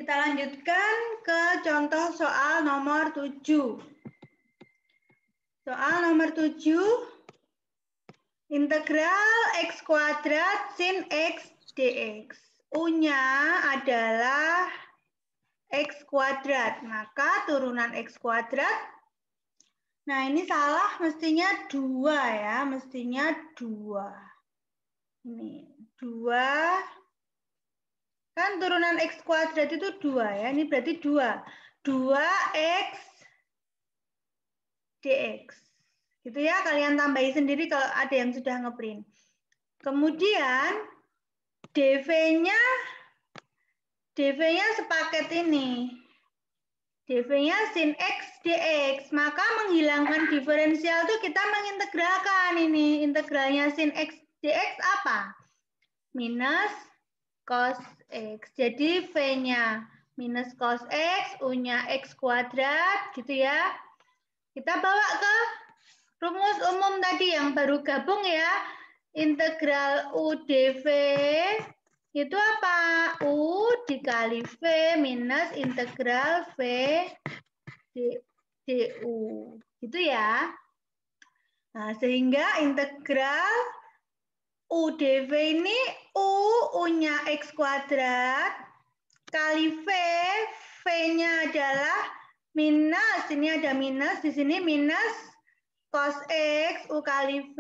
Kita lanjutkan ke contoh soal nomor 7. Soal nomor 7, integral x kuadrat sin x dx. U-nya adalah x kuadrat, maka turunan x kuadrat. Nah, ini salah, mestinya 2 ya, mestinya 2. Ini 2. Kan turunan x kuadrat itu 2 ya, ini berarti 2. 2x dx. Gitu ya, kalian tambahi sendiri kalau ada yang sudah ngeprint. Kemudian dv-nya sepaket ini. dv-nya sin x dx. Maka menghilangkan diferensial itu kita mengintegralkan ini. Integralnya sin x dx apa? Minus cos x. Jadi v-nya minus cos x, u-nya x kuadrat, gitu ya. Kita bawa ke rumus umum tadi yang baru gabung ya. Integral u dv itu apa? U dikali v minus integral v du. Gitu ya. Nah, sehingga integral u dv ini u-nya x kuadrat kali v, v-nya adalah minus, ini ada minus, di sini minus cos x, u kali v.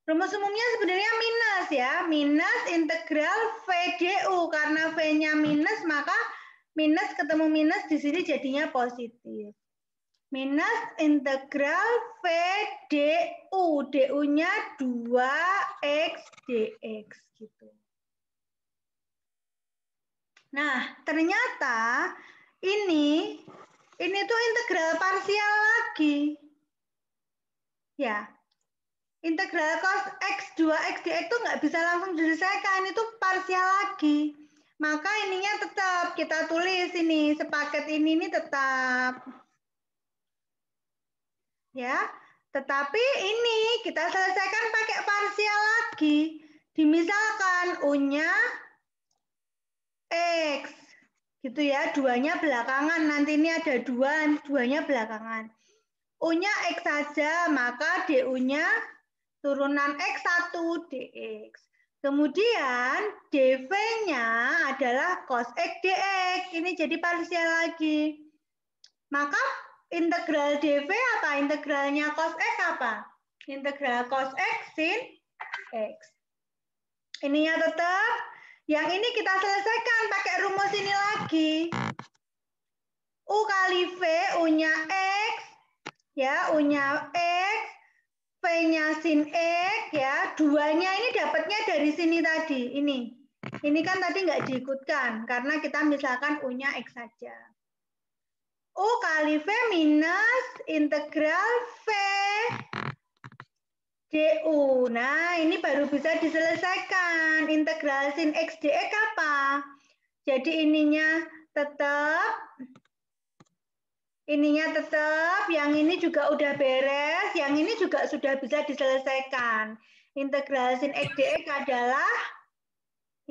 Rumus umumnya sebenarnya minus ya, minus integral v du. Karena v-nya minus, maka minus ketemu minus di sini jadinya positif. Minus integral v du, du-nya 2x dx gitu. Nah, ternyata ini tuh integral parsial lagi. Ya. Integral cos x 2x dx itu nggak bisa langsung diselesaikan, itu parsial lagi. Maka ininya tetap kita tulis ini, sepaket ini tetap. Ya. Tetapi ini kita selesaikan pakai parsial lagi. Dimisalkan u-nya x. Gitu ya, 2-nya belakangan. Nanti ini ada 2-nya belakangan. U-nya x saja, maka du-nya turunan x1 dx. Kemudian dv-nya adalah cos x dx. Ini jadi parsial lagi. Maka integral dv apa? Integralnya cos x apa? Integral cos x sin x. Ininya tetap. Yang ini kita selesaikan pakai rumus ini lagi. U kali V, U-nya X. Ya, U-nya X. V-nya sin X. Ya, 2-nya ini dapatnya dari sini tadi. Ini kan tadi nggak diikutkan. Karena kita misalkan U-nya X saja. U kali V minus integral V du. Nah, ini baru bisa diselesaikan. Integral sin x dx apa? Jadi ininya tetap, yang ini juga udah beres, yang ini juga sudah bisa diselesaikan. Integral sin x dx adalah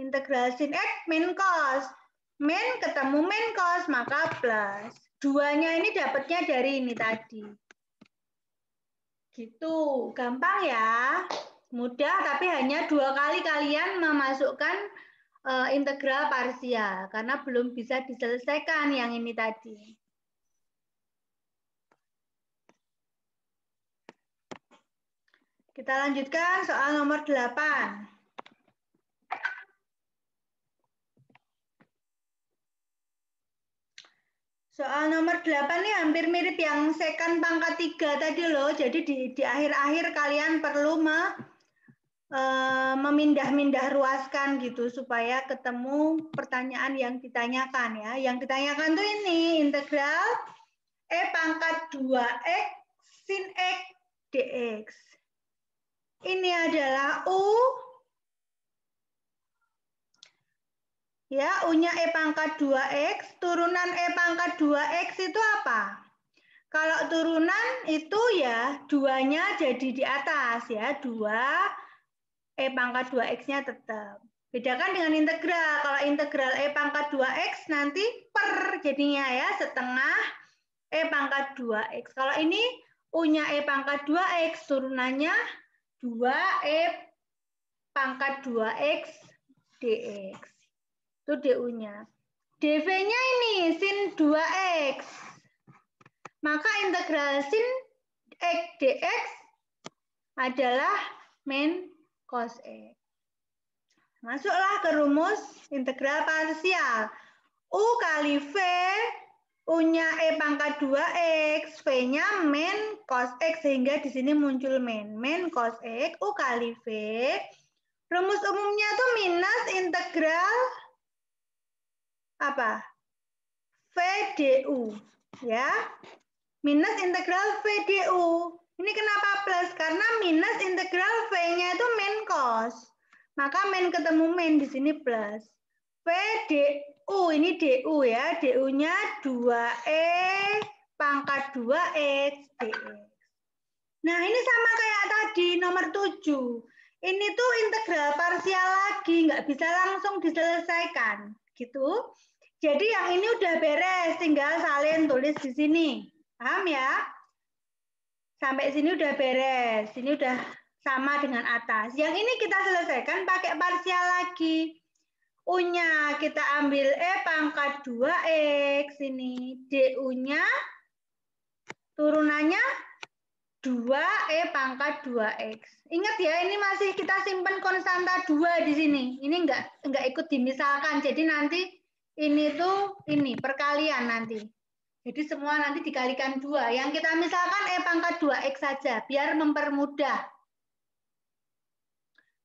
integral sin x min cos. Min ketemu min cos, maka plus. 2-nya ini dapatnya dari ini tadi. Gitu, gampang ya. Mudah, tapi hanya 2 kali kalian memasukkan integral parsial. Karena belum bisa diselesaikan yang ini tadi. Kita lanjutkan soal nomor 8. Soal nomor 8 ini hampir mirip yang second pangkat 3 tadi loh. Jadi di akhir-akhir kalian perlu memindah-mindah ruaskan gitu supaya ketemu pertanyaan yang ditanyakan ya. Yang ditanyakan tuh ini integral E pangkat 2x sin x dx. Ini adalah U. Ya, U-nya E pangkat 2x, turunan E pangkat 2x itu apa? Kalau turunan itu ya 2-nya jadi di atas ya, 2 E pangkat 2x-nya tetap. Bedakan dengan integral. Kalau integral E pangkat 2X nanti per jadinya ya, setengah E pangkat 2X. Kalau ini U-nya E pangkat 2X, turunannya 2E pangkat 2X dx. Itu DU-nya. dV-nya ini sin 2X. Maka integral sin X dx adalah min cos X. Masuklah ke rumus integral parsial. U kali V, U-nya E pangkat 2X, V-nya min cos X, sehingga di sini muncul min cos X, U kali V. Rumus umumnya itu minus integral apa? V du, ya. Minus integral V du. Ini kenapa plus? Karena minus integral V-nya itu min cos. Maka min ketemu min, di sini plus. V du, ini du ya. Du-nya 2E pangkat 2X dx. Nah, ini sama kayak tadi, nomor 7. Ini tuh integral parsial lagi, nggak bisa langsung diselesaikan. Gitu. Jadi yang ini udah beres, tinggal salin tulis di sini. Paham ya? Sampai sini udah beres. Ini udah sama dengan atas. Yang ini kita selesaikan pakai parsial lagi. U-nya kita ambil E pangkat 2X. Ini DU-nya turunannya 2E pangkat 2X. Ingat ya, ini masih kita simpan konstanta 2 di sini. Ini enggak ikut dimisalkan. Jadi nanti ini tuh ini perkalian nanti. Jadi semua nanti dikalikan 2. Yang kita misalkan E pangkat 2X saja, biar mempermudah.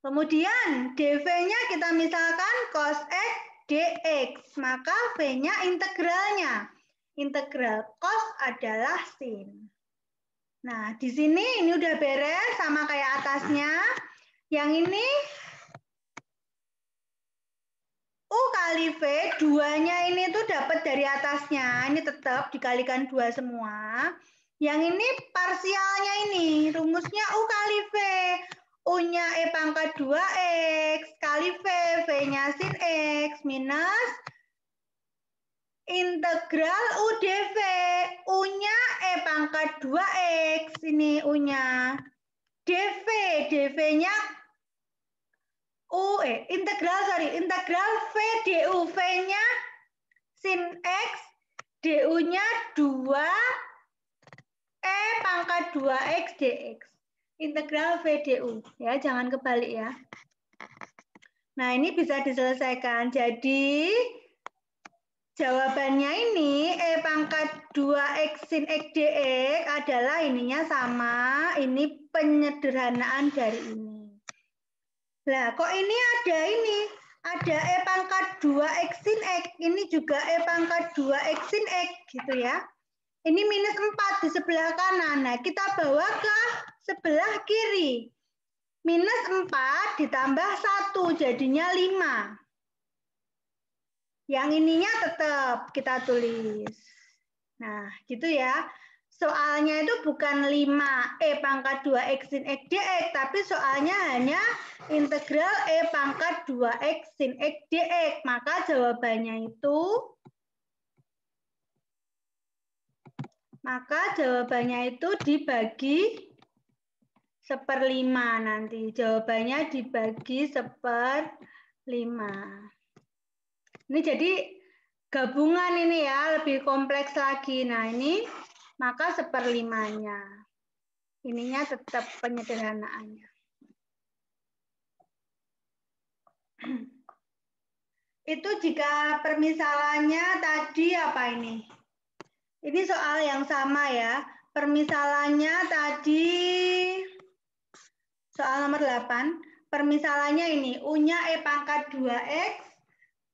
Kemudian dV-nya kita misalkan cos X dx. Maka V-nya integralnya. Integral cos adalah sin. Nah, di sini ini udah beres sama kayak atasnya. Yang ini U kali V, 2-nya ini tuh dapat dari atasnya. Ini tetap dikalikan 2 semua. Yang ini parsialnya ini, rumusnya U kali V. U-nya E pangkat 2X kali V, V-nya sin X minus integral U dV. U-nya E pangkat 2X, ini U-nya. dV, dV-nya integral V du, V-nya sin X, du-nya 2 E pangkat 2X dx. Integral V du, ya, jangan kebalik ya. Nah, ini bisa diselesaikan. Jadi jawabannya ini E pangkat 2X sin X dx adalah ininya sama, ini penyederhanaan dari ini. Lah, kok ini ada E pangkat 2X sin X, ini juga E pangkat 2X sin X, gitu ya. Ini minus 4 di sebelah kanan. Nah, kita bawa ke sebelah kiri. Minus 4 ditambah 1, jadinya 5. Yang ininya tetap kita tulis. Nah, gitu ya. Soalnya itu bukan 5 E pangkat 2X sin X dx, tapi soalnya hanya integral E pangkat 2X sin X dx. Maka jawabannya itu dibagi 1/5 nanti. Jawabannya dibagi 1/5. Ini jadi gabungan ini ya, lebih kompleks lagi. Nah, ini maka 1/5-nya. Ininya tetap penyederhanaannya. Itu jika permisalannya tadi apa ini? Ini soal yang sama ya. Permisalannya tadi soal nomor 8. Permisalannya ini, U-nya E pangkat 2X,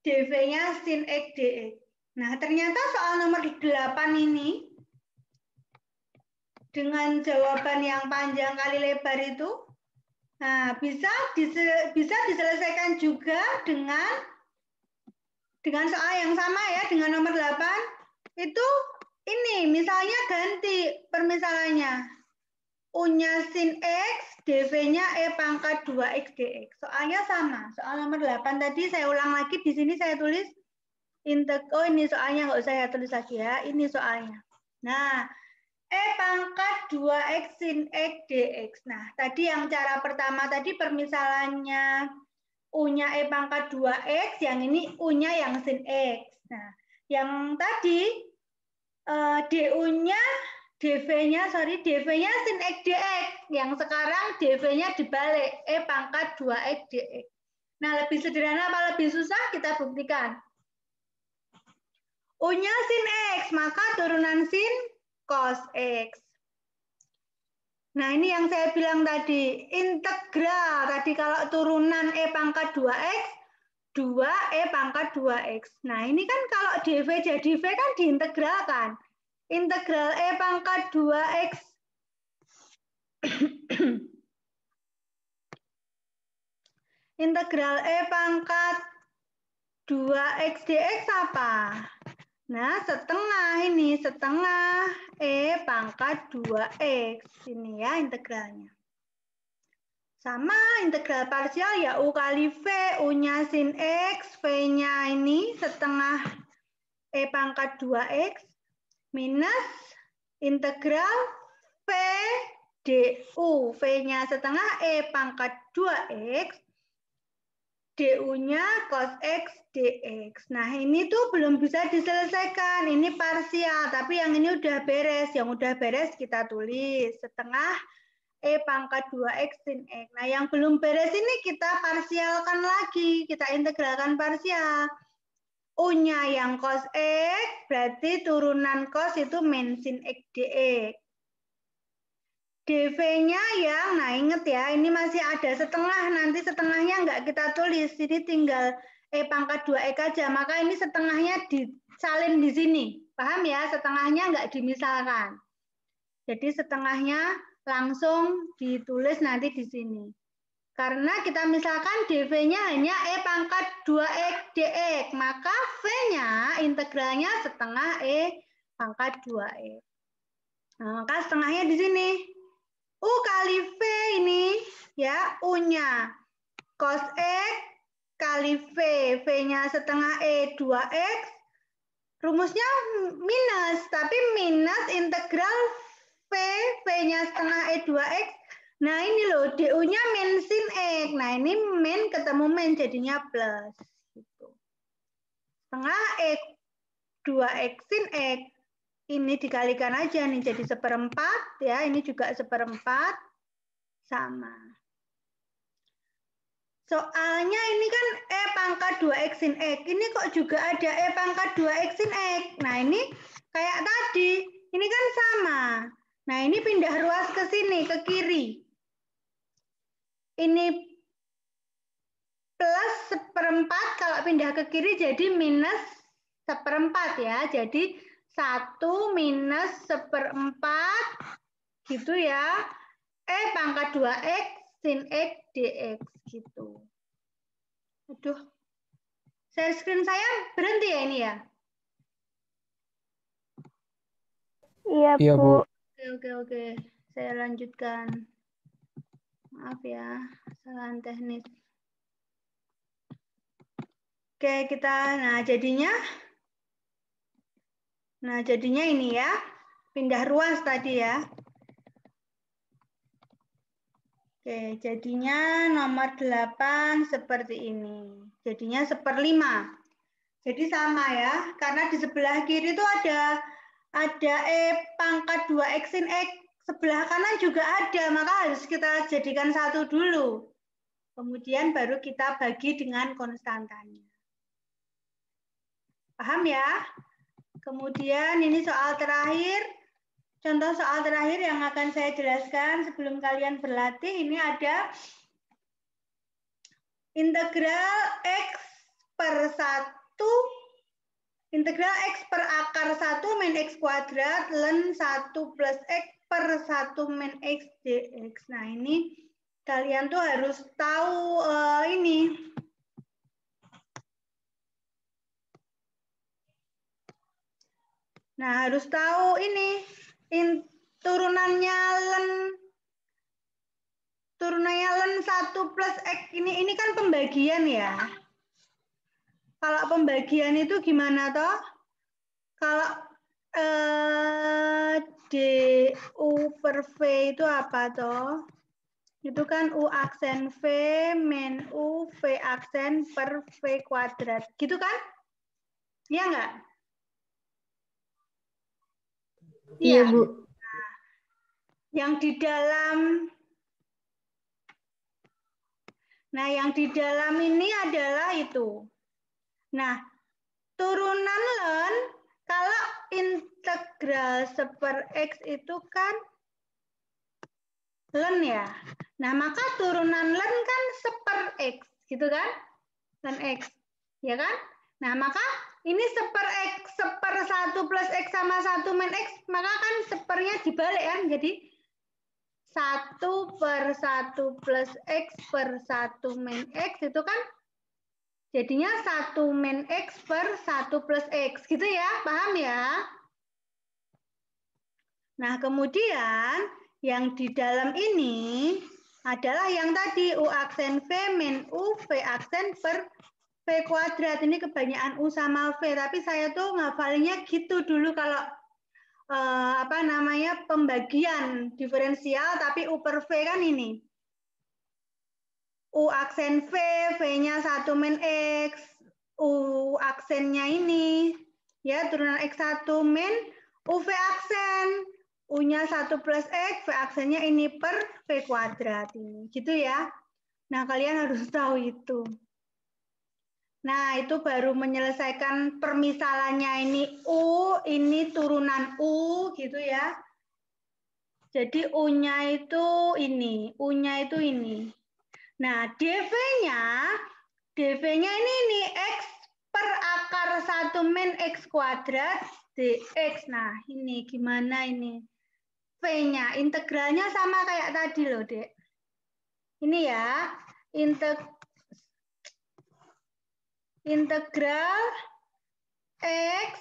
dV-nya sin X dx. Nah, ternyata soal nomor 8 ini, dengan jawaban yang panjang kali lebar itu, nah, bisa diselesaikan juga dengan soal yang sama ya, dengan nomor 8. Itu ini, misalnya ganti permisalannya. U-nya sin X, dV-nya E pangkat 2X dx. Soalnya sama. Soal nomor 8 tadi saya ulang lagi. Di sini saya tulis oh ini soalnya, nggak usah saya tulis lagi ya. Ini soalnya. Nah, E pangkat 2X sin X dx. Nah, tadi yang cara pertama tadi permisalannya U-nya E pangkat 2X, yang ini U-nya yang sin X. Nah, yang tadi DU-nya dV-nya sin X dx. Yang sekarang dV-nya dibalik, E pangkat 2X dx. Nah, lebih sederhana apa lebih susah? Kita buktikan. U-nya sin X, maka turunan sin cos X. Nah, ini yang saya bilang tadi, integral. Tadi kalau turunan E pangkat 2X, 2E pangkat 2X. Nah, ini kan kalau dV jadi V kan diintegralkan. Integral E pangkat 2X integral E pangkat 2X dx apa? Nah, setengah ini, setengah E pangkat 2X. Ini ya integralnya. Sama integral parsial ya U kali V, U-nya sin X, V-nya ini setengah E pangkat 2X, minus integral V du, V-nya setengah E pangkat 2X, du-nya cos X dx. Nah, ini tuh belum bisa diselesaikan. Ini parsial, tapi yang ini udah beres. Yang udah beres kita tulis setengah E pangkat 2X sin X. Nah, yang belum beres ini kita parsialkan lagi. Kita integralkan parsial. U-nya yang cos X, berarti turunan cos itu min sin X dx. dV-nya yang, nah inget ya, ini masih ada setengah, nanti setengahnya nggak kita tulis, ini tinggal E pangkat 2X aja, maka ini setengahnya disalin di sini, paham ya, setengahnya nggak dimisalkan. Jadi setengahnya langsung ditulis nanti di sini. Karena kita misalkan dV-nya hanya E pangkat 2X dx, maka V-nya integralnya setengah E pangkat 2X. Nah, maka setengahnya di sini. U kali V ini, ya, U-nya cos X kali V, V-nya setengah E 2X, rumusnya minus, tapi minus integral V, V-nya setengah E 2X. Nah, ini loh, DU-nya min sin X. Nah, ini min ketemu min, jadinya plus. Gitu. Setengah X 2X sin X. Ini dikalikan aja nih, jadi 1/4. Ya, ini juga 1/4. Sama. Soalnya ini kan E pangkat 2X sin X. Ini kok juga ada E pangkat 2X sin X. Nah, ini kayak tadi. Ini kan sama. Nah, ini pindah ruas ke sini, ke kiri. Ini plus 1/4, kalau pindah ke kiri jadi minus 1/4 ya. Jadi 1 minus 1/4 gitu ya. E pangkat 2X sin X dx gitu. Aduh. Share screen saya berhenti ya ini ya? Iya, Bu. Oke. Saya lanjutkan. Maaf ya, kesalahan teknis. Oke, kita, nah jadinya ini ya, pindah ruas tadi ya. Oke, jadinya nomor 8 seperti ini. Jadinya 1/5. Jadi sama ya, karena di sebelah kiri itu ada E pangkat 2X sin X. Sebelah kanan juga ada, maka harus kita jadikan satu dulu. Kemudian baru kita bagi dengan konstantanya. Paham ya? Kemudian ini soal terakhir. Contoh soal terakhir yang akan saya jelaskan sebelum kalian berlatih, ini ada integral X per 1, integral X per akar 1 min X kuadrat, ln 1 plus X per 1 min X dx. Nah, ini kalian tuh harus tahu ini. Nah, harus tahu ini turunannya ln turunannya ln 1 plus X ini kan pembagian ya. Kalau pembagian itu gimana toh? Kalau du per V itu apa toh? Itu kan U aksen V min U V aksen per V kuadrat. Gitu kan? Iya nggak? Iya, Bu. Nah, yang di dalam ini adalah itu. Nah, turunan ln kalau integral seper X itu kan ln ya. Nah, maka turunan ln kan seper X, gitu kan? Ln X, ya kan? Nah, maka ini seper X, seper 1 plus X sama 1 min X, maka kan sepernya dibalik kan? Jadi 1 per 1 plus X per 1 min X itu kan jadinya 1 min X per 1 plus X. Gitu ya, paham ya? Nah, kemudian yang di dalam ini adalah yang tadi U aksen V min U V aksen per V kuadrat. Ini kebanyakan U sama V, tapi saya tuh ngafalnya gitu dulu kalau pembagian diferensial, tapi U per V kan ini. U aksen V, V-nya 1 min X, U aksennya ini, ya turunan X1 min UV aksen. U-nya 1 plus X, V aksennya ini per V kuadrat ini. Gitu ya. Nah, kalian harus tahu itu. Nah, itu baru menyelesaikan permisalannya ini U, ini turunan U gitu ya. Jadi U-nya itu ini, U-nya itu ini. Nah, DV-nya ini X per akar 1 min X kuadrat dx. Nah, ini gimana ini? V-nya, integralnya sama kayak tadi loh, Dek. Ini ya, integral X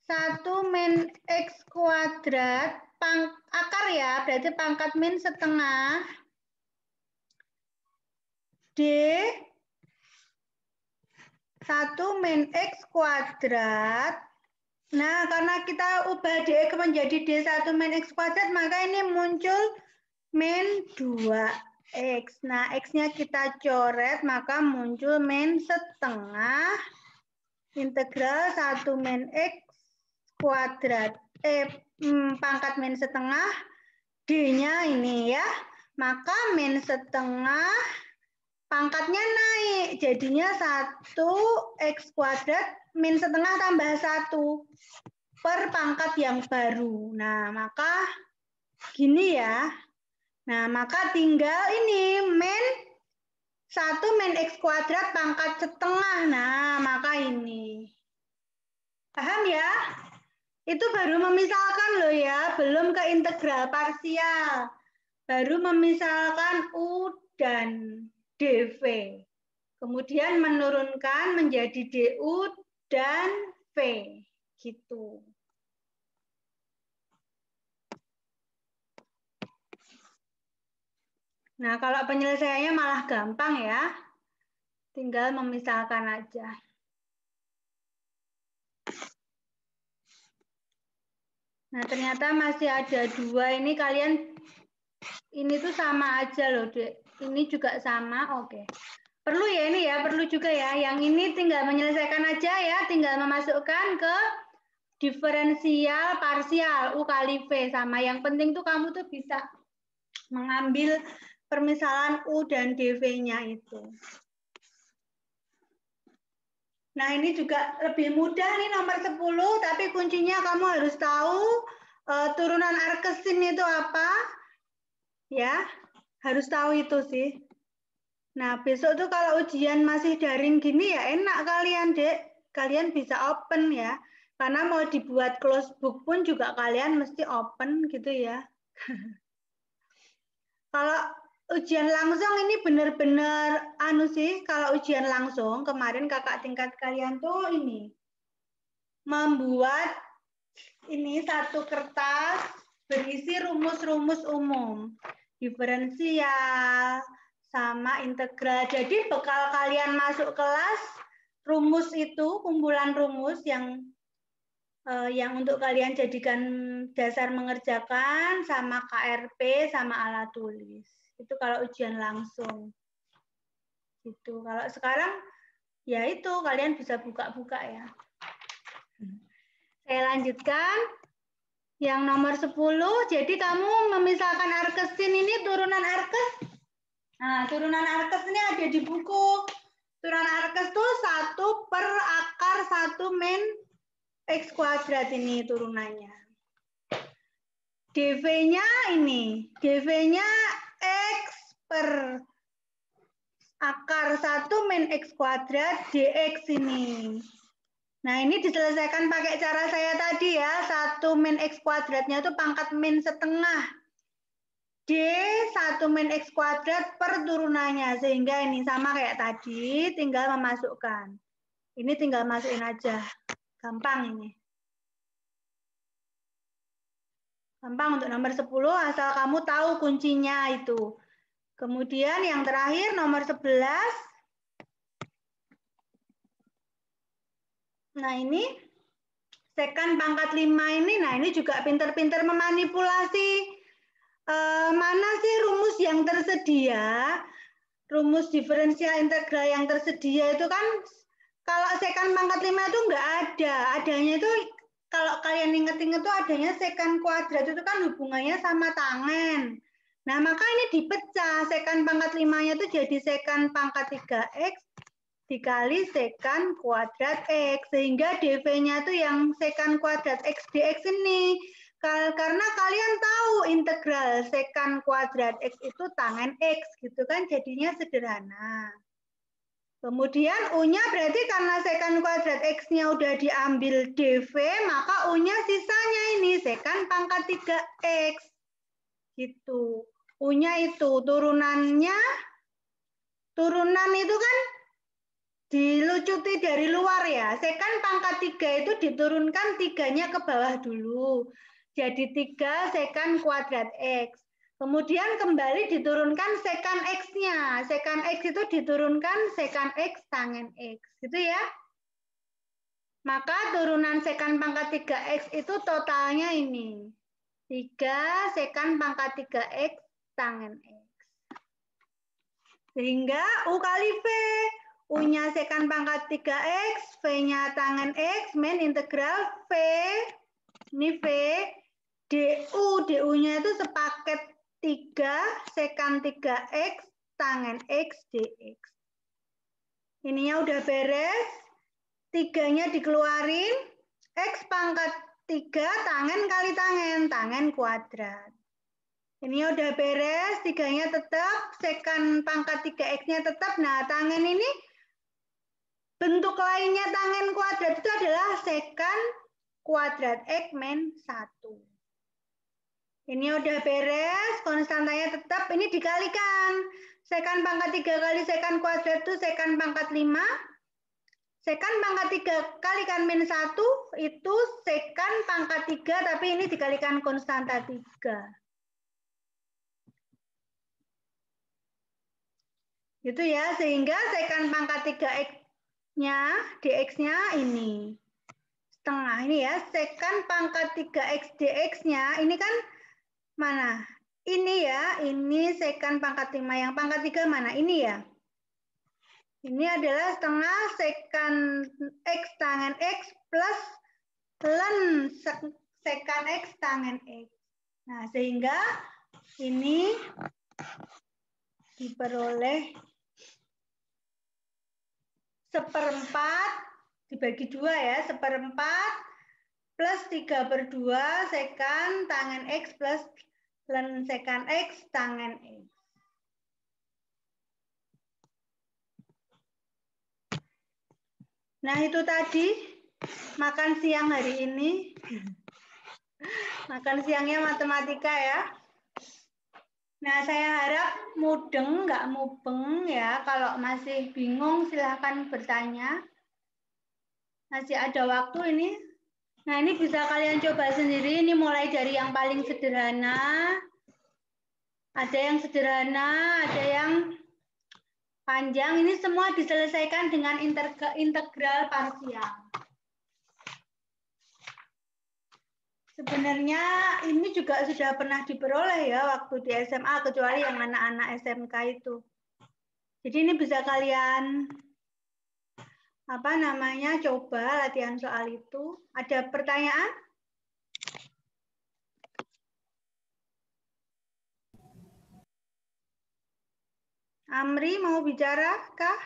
1 min X kuadrat, akar ya, berarti pangkat min setengah, D 1 min X kuadrat. Nah, karena kita ubah dx menjadi D1 min X kuadrat, maka ini muncul min 2X. Nah, X-nya kita coret, maka muncul min setengah integral 1 min X kuadrat. Pangkat min setengah, D-nya ini ya. Maka min setengah, pangkatnya naik, jadinya 1X kuadrat min setengah tambah 1 per pangkat yang baru. Nah, maka gini ya. Nah, maka tinggal ini min 1 min X kuadrat pangkat setengah. Nah, maka ini. Paham ya? Itu baru memisalkan loh ya, belum ke integral parsial. Baru memisalkan U dan dV. Kemudian menurunkan menjadi DU dan V. Gitu. Nah, kalau penyelesaiannya malah gampang ya. Tinggal memisahkan aja. Nah, ternyata masih ada 2. Ini kalian, ini tuh sama aja loh, Dek. Ini juga sama, oke. Perlu ya ini ya, perlu juga ya. Yang ini tinggal menyelesaikan aja ya, tinggal memasukkan ke diferensial parsial U kali V sama. Yang penting tuh kamu tuh bisa mengambil permisalan U dan dV-nya itu. Nah, ini juga lebih mudah nih nomor 10, tapi kuncinya kamu harus tahu turunan arkesin itu apa. Ya, harus tahu itu sih. Nah, besok tuh kalau ujian masih daring gini ya enak kalian, Dek. Kalian bisa open ya. Karena mau dibuat close book pun juga kalian mesti open gitu ya. Kalau ujian langsung ini benar-benar sih, kalau ujian langsung kemarin kakak tingkat kalian tuh ini membuat ini satu kertas berisi rumus-rumus umum. diferensial, sama integral. Jadi bekal kalian masuk kelas, rumus itu, kumpulan rumus yang untuk kalian jadikan dasar mengerjakan, sama KRP, sama alat tulis. Itu kalau ujian langsung. Gitu. Kalau sekarang, ya itu, kalian bisa buka-buka ya. Saya lanjutkan. Yang nomor 10, jadi kamu memisahkan arkesin ini turunan arkes. Nah, turunan arkes ini ada di buku. Turunan arkes itu 1 per akar 1 min X kuadrat ini turunannya. DV-nya ini. DV-nya X per akar 1 min X kuadrat DX ini. Nah, ini diselesaikan pakai cara saya tadi ya. 1 min X kuadratnya itu pangkat min setengah. D 1 min X kuadrat per turunannya. Sehingga ini sama kayak tadi, tinggal memasukkan. Ini tinggal masukin aja. Gampang ini. Gampang untuk nomor 10, asal kamu tahu kuncinya itu. Kemudian yang terakhir, nomor 11. Nah, ini sekan pangkat 5 ini, nah ini juga pinter-pinter memanipulasi mana sih rumus yang tersedia, rumus diferensial integral yang tersedia itu kan, kalau sekan pangkat 5 itu nggak ada, adanya itu, kalau kalian inget-inget tuh adanya sekan kuadrat itu kan hubungannya sama tangen. Nah, maka ini dipecah, sekan pangkat 5-nya itu jadi sekan pangkat 3X, dikali sekan kuadrat X, sehingga DV-nya itu yang sekan kuadrat X dx ini. Karena kalian tahu integral sekan kuadrat X itu tangen X, gitu kan, jadinya sederhana. Kemudian U-nya berarti karena sekan kuadrat X-nya udah diambil DV, maka U-nya sisanya ini sekan pangkat 3X. Gitu. U-nya itu turunannya, turunan itu kan dilucuti dari luar ya. Sekan pangkat 3 itu diturunkan 3-nya ke bawah dulu. Jadi 3 sekan kuadrat X. Kemudian kembali diturunkan sekan X-nya. Sekan X itu diturunkan sekan X tangen X. Gitu ya. Maka turunan sekan pangkat 3X itu totalnya ini. 3 sekan pangkat 3X tangen X. Sehingga U kali V. U-nya sekan pangkat 3X, V-nya tangen X, min integral V, ini V, DU, DU-nya itu sepaket 3 sekan 3X, tangen X, DX. Ininya udah beres, 3-nya dikeluarin, X pangkat 3, tangen kali tangen kuadrat. Ini udah beres, 3-nya tetap, sekan pangkat 3X-nya tetap, nah tangen ini, bentuk lainnya tangen kuadrat itu adalah sekan kuadrat X min 1. Ini udah beres, konstantanya tetap, ini dikalikan. Sekan pangkat 3 kali sekan kuadrat itu sekan pangkat 5. Sekan pangkat 3 kalikan min 1 itu sekan pangkat 3, tapi ini dikalikan konstanta 3. Gitu ya, sehingga sekan pangkat 3X-nya, dx-nya ini. Setengah ini ya, sekan pangkat 3X dx-nya, ini kan mana? Ini ya, ini sekan pangkat 5, yang pangkat 3 mana? Ini ya. Ini adalah setengah sekan X tangen X plus ln sekan X tangen X. Nah, sehingga ini diperoleh 1/4 dibagi 2 ya, 1/4 plus 3/2 sekan tangen X plus ln sekan X tangen X. Nah, itu tadi makan siang hari ini. Makan siangnya matematika ya. Nah, saya harap mudeng, nggak mubeng ya. Kalau masih bingung silahkan bertanya. Masih ada waktu ini. Nah, ini bisa kalian coba sendiri. Ini mulai dari yang paling sederhana. Ada yang sederhana, ada yang panjang. Ini semua diselesaikan dengan integral parsial. Sebenarnya ini juga sudah pernah diperoleh ya waktu di SMA, kecuali yang anak-anak SMK itu. Jadi ini bisa kalian coba latihan soal itu. Ada pertanyaan? Amri mau bicara kah?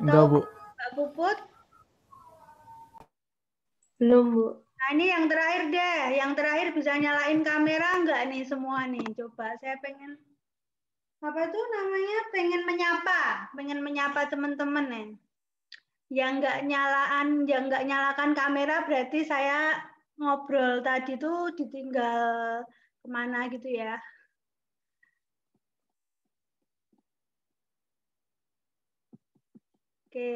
Enggak, Bu. Mbak Puput? Belum, Bu. Nah, ini yang terakhir deh. Yang terakhir bisa nyalain kamera enggak nih semua nih? Coba saya pengen pengen menyapa teman-teman nih. Yang enggak nyalakan kamera berarti saya ngobrol tadi tuh ditinggal kemana gitu ya. Oke.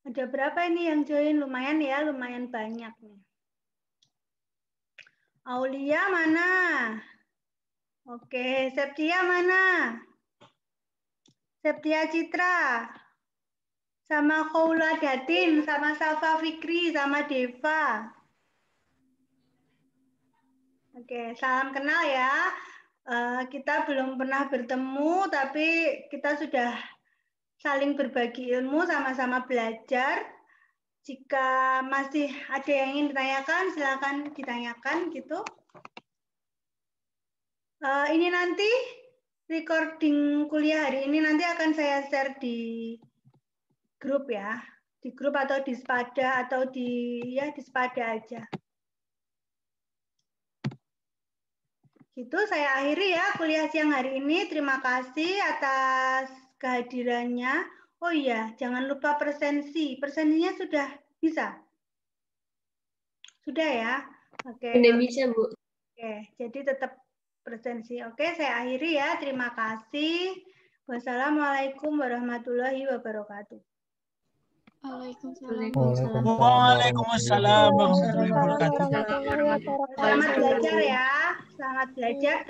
Ada berapa ini yang join? Lumayan ya, lumayan banyak nih. Aulia mana? Oke, Septia mana? Septia Citra. Sama Khoula Datin, sama Safa Fikri, sama Deva. Oke, salam kenal ya. Kita belum pernah bertemu, tapi kita sudah saling berbagi ilmu, sama-sama belajar. Jika masih ada yang ingin ditanyakan, silakan ditanyakan gitu. Ini nanti recording kuliah hari ini nanti akan saya share di grup ya, di grup atau di Spada atau di Spada aja. Gitu saya akhiri ya kuliah siang hari ini. Terima kasih atas kehadirannya. Oh iya, jangan lupa presensi. Presensinya sudah bisa? Sudah ya? Oke. Sudah bisa, Bu. Oke, jadi tetap presensi. Oke, saya akhiri ya. Terima kasih. Wassalamualaikum warahmatullahi wabarakatuh. Waalaikumsalam warahmatullahi wabarakatuh. Selamat belajar ya. Selamat belajar.